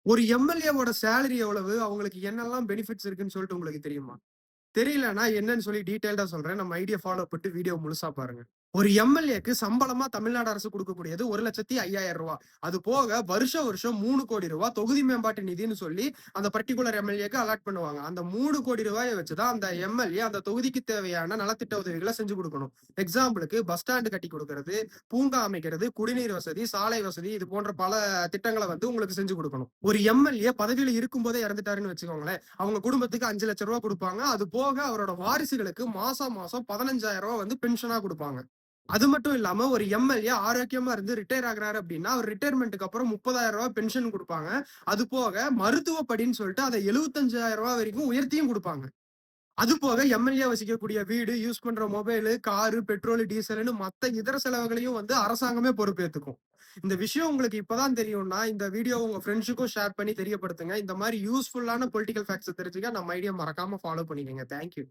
ஒரு எம்எல்ஏவோட சேலரி எவ்வளவு? அவங்களுக்கு என்னெல்லாம் பெனிஃபிட்ஸ் இருக்குன்னு சொல்லிட்டு உங்களுக்கு தெரியுமா? தெரியலன்னா என்னன்னு சொல்லி டீடைல்டா சொல்றேன். நம்ம ஐடியா ஃபாலோ பண்ணிட்டு வீடியோ முழுசா பாருங்க. ஒரு எம்எல்ஏக்கு சம்பளமா தமிழ்நாடு அரசு குடுக்கக்கூடியது ரூ. 1,05,000. அது போக வருஷம் வருஷம் ரூ. 3,00,00,000 தொகுதி மேம்பாட்டு நிதின்னு சொல்லி அந்த பர்ட்டிகுலர் எம்எல்ஏக்கு அலாட் பண்ணுவாங்க. அந்த ரூ. 3,00,00,000 வச்சு தான் அந்த எம்எல்ஏ அந்த தொகுதிக்கு தேவையான நலத்திட்ட உதவிகள செஞ்சு குடுக்கணும். எக்ஸாம்பிளுக்கு பஸ் ஸ்டாண்ட் கட்டி குடுக்குறது, பூங்கா அமைக்கிறது, குடிநீர் வசதி, சாலை வசதி இது போன்ற பல திட்டங்கள வந்து உங்களுக்கு செஞ்சு குடுக்கணும். ஒரு எம்எல்ஏ பதவியில இருக்கும்போதே இறந்துட்டாருன்னு வச்சுக்கோங்களேன். அவங்க குடும்பத்துக்கு ரூ. 5,00,000 குடுப்பாங்க. அது போக அவரோட வாரிசுகளுக்கு மாசம் மாசம் ரூ. 15,000 வந்து பென்ஷனா குடுப்பாங்க. அது மட்டும் இல்லாம ஒரு எம்எல்ஏ ஆரோக்கியமா இருந்து ரிட்டயர் ஆகுறாரு அப்படின்னா, அவர் ரிட்டயர்மென்ட்க்கு அப்புறம் ரூ. 30,000 பென்ஷன் குடுப்பாங்க. அது போக மருத்துவ படின்னு சொல்லிட்டு அத ரூ. 75,000 வரைக்கும் உயர்த்தியும் குடுப்பாங்க. அது போக எம்எல்ஏ வசிக்கக்கூடிய வீடு, யூஸ் பண்ற மொபைலு, காரு, பெட்ரோல், டீசல்ன்னு மத்த இதர செலவுகளையும் வந்து அரசாங்கமே பொறுப்பேத்துக்கும். இந்த விஷயம் உங்களுக்கு இப்பதான் தெரியும்னா, இந்த வீடியோ உங்க ஃப்ரெண்ட்ஸுக்கும் ஷேர் பண்ணி தெரியப்படுத்துங்க. இந்த மாரி யூஸ்ஃபுல்லான பொலிட்டிக்கல் ஃபேக்ட்ஸ தெரிஞ்சுக்க நம்ம ஐடியா மறக்காம ஃபாலோ பண்ணிக்கங்க. Thank you.